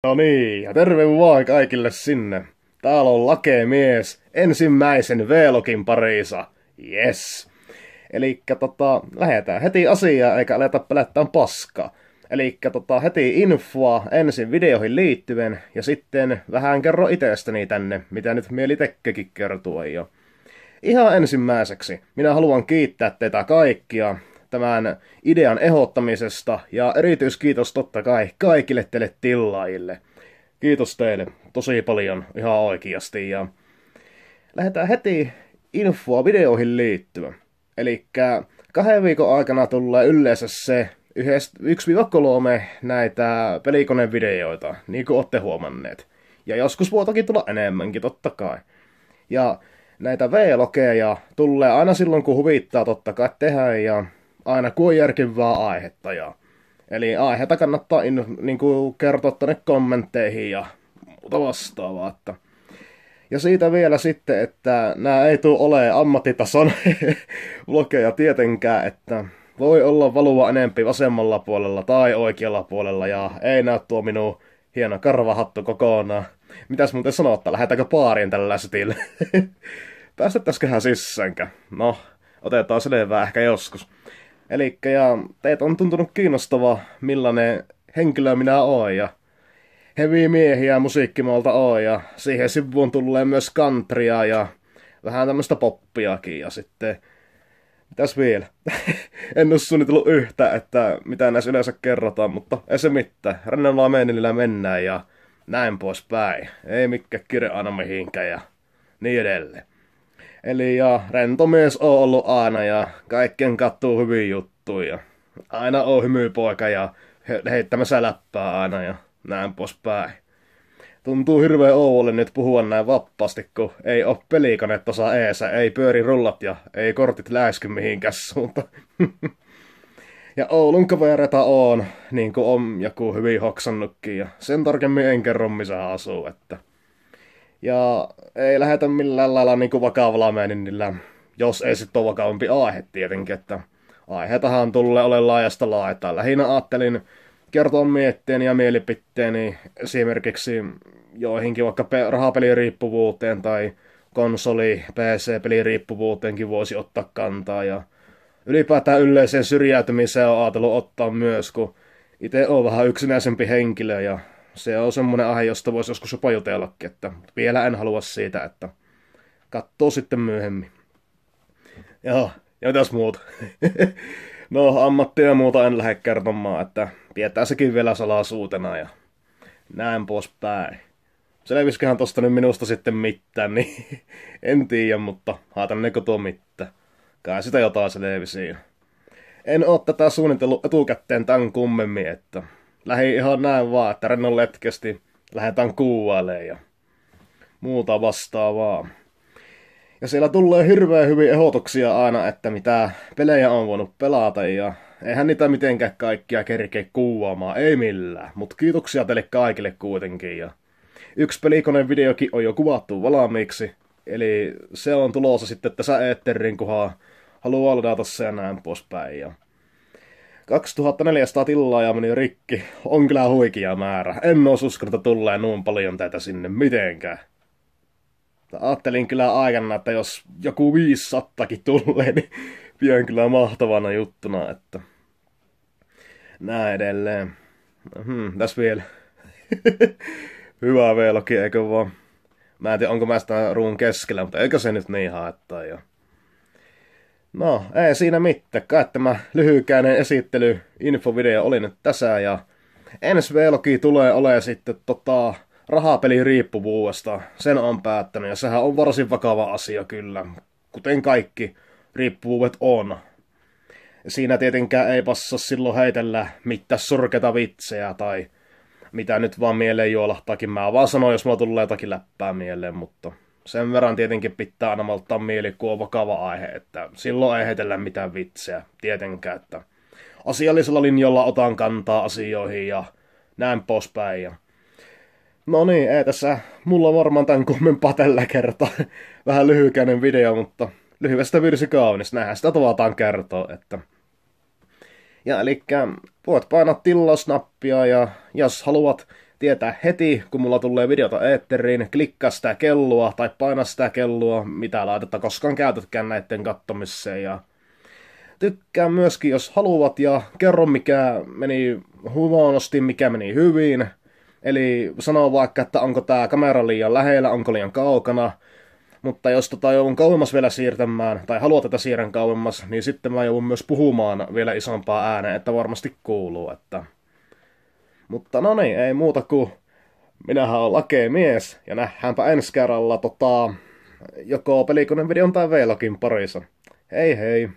No niin, ja terve vaan kaikille sinne. Täällä on Lakemies ensimmäisen V-login parissa. Yes. Elikkä lähdetään heti asiaan eikä aleta pelättää paskaa. Elikkä heti infoa ensin videoihin liittyen ja sitten vähän kerro itsestäni tänne, mitä nyt mieli tekkekin kertoa jo. Ihan ensimmäiseksi minä haluan kiittää teitä kaikkia tämän idean ehdottamisesta ja erityiskiitos totta kai kaikille teille tillaajille. Kiitos teille tosi paljon ihan oikeasti ja lähdetään heti infoa videoihin liittyen. Eli 2 viikon aikana tulee yleensä se 1-3 näitä pelikonevideoita, niin kuin olette huomanneet. Ja joskus voitakin tulla enemmänkin, totta kai. Ja näitä V-logeja tulee aina silloin, kun huvittaa totta kai tehdä ja aina kun on järkevää aihetta. Eli aiheita kannattaa niin kuin kertoa tuonne kommentteihin ja muuta vastaavaa. Ja siitä vielä sitten, että nämä ei tule ole ammattitason vlogeja tietenkään, että voi olla valua enempi vasemmalla puolella tai oikealla puolella ja ei näy tuo minun hieno karvahattu kokonaan. Mitäs muuten sanottaa, lähdetäänkö baariin tällä stillä? Päästettäisiköhän sisäänkään? No, otetaan selvää ehkä joskus. Elikkä ja teitä on tuntunut kiinnostavaa, millainen henkilö minä oon ja heavy miehiä musiikkimaalta oon ja siihen sivuun tulee myös countrya ja vähän tämmöistä poppiakin ja sitten mitäs vielä? En oo suunnitellut yhtä, että mitä näissä yleensä kerrotaan, mutta ei se mitään. Rennellä meinillä mennään ja näin poispäin. Ei mikään kirja aina mihinkään ja niin edelleen. Eli rentomies on ollut aina ja kaikkien kattuu hyviä juttuja. Aina on hymypoika ja heittämässä läppää aina ja näin poispäin. Tuntuu hirveän ouolle nyt puhua näin vapaasti, kun ei oo pelikone tossa eessä, ei pyöri rullat ja ei kortit läisky mihinkään suuntaan. Ja Oulun kavereita on, niin kuin on joku hyvin hoksannutkin ja sen tarkemmin en kerro missä asuu, että ja ei lähetä millään lailla niin kuin vakavalla meininillä, jos ei sitten ole vakavampi aihe tietenkin, että aiheetahan tulee ole laajasta laitaa. Lähinnä ajattelin kertoa mietteeni ja mielipiteeni esimerkiksi joihinkin vaikka rahapeliriippuvuuteen tai konsoli, PC-peliriippuvuuteenkin voisi ottaa kantaa ja ylipäätään yleiseen syrjäytymiseen on ajatellut ottaa myös, kun itse on vähän yksinäisempi henkilö ja se on semmoinen aihe, josta voisi joskus jopa jutellakin, että vielä en halua siitä, että katsoo sitten myöhemmin. Joo, ja mitäs muuta? No, ammattia ja muuta en lähde kertomaan, että pidetään sekin vielä salaisuutena ja näin poispäin. Selvisköhän tosta nyt minusta sitten mitään, niin en tiedä, mutta haatanneko tuo mitään. Kai sitä jotain selvisiin. En oo tätä suunnitellut etukäteen tän kummemmin, että lähi ihan näin vaan, että rennon letkesti lähdetään kuuvailemaan ja muuta vastaavaa. Ja siellä tulee hirveän hyviä ehdotuksia aina, että mitä pelejä on voinut pelata ja eihän niitä mitenkään kaikkia kerkeä kuvaamaan, ei millään. Mut kiitoksia teille kaikille kuitenkin ja yksi pelikoneen videokin on jo kuvattu valmiiksi. Eli se on tulossa sitten tässä eetteriin, kunhan haluaa ladata se ja näin poispäin. Ja 2400 tilaajaa meni rikki. On kyllä huikea määrä. En oo uskonut, että tulee noin paljon tätä sinne mitenkään. Ajattelin kyllä aikana, että jos joku 500kin tulee, niin pian kyllä mahtavana juttuna, että näin edelleen. Tässä vielä. Hyvä V-logi, eikö vaan? Mä en tiedä, onko mä sitä ruun keskellä, mutta eikö se nyt niin haettaa jo. No, ei siinä mitään. Kai tämä lyhykäinen esittely, infovideo oli nyt tässä ja ensi V-logi tulee olemaan sitten rahapeliriippuvuudesta. Sen on päättänyt ja sehän on varsin vakava asia kyllä, kuten kaikki riippuvuudet on. Siinä tietenkään ei passa silloin heitellä mitään surkeita vitsejä tai mitä nyt vaan mieleen juolahtaakin. Mä vaan sanon, jos mulla tulee jotakin läppää mieleen, mutta sen verran tietenkin pitää aina malttaa mieli, kun on vakava aihe, että silloin ei heitellä mitään vitsejä tietenkään, että asiallisella linjalla otan kantaa asioihin ja näin poispäin. Ja no niin, ei tässä mulla varmaan tän kummempaa tällä kertaa. Vähän lyhykäinen video, mutta lyhyestä virsi kaunis. Näinhän sitä tavataan kertoa, että ja elikkä voit painaa tilausnappia ja jos haluat tietää heti, kun mulla tulee videota eetteriin, klikkaa sitä kellua tai painaa sitä kellua, mitä laitetta koskaan käytätkään näiden kattomiseen. Ja tykkää myöskin, jos haluat, ja kerro mikä meni huonosti, mikä meni hyvin. Eli sanoo vaikka, että onko tää kamera liian lähellä, onko liian kaukana. Mutta jos joudun kauemmas vielä siirtämään, tai haluat tätä siirrän kauemmas, niin sitten mä joudun myös puhumaan vielä isompaa ääneen, että varmasti kuuluu. Mutta no niin, ei muuta kuin minähän olen Lakee mies, ja nähdäänpä ensi kerralla joko Pelikoneen videon tai Vlogin parissa. Hei hei!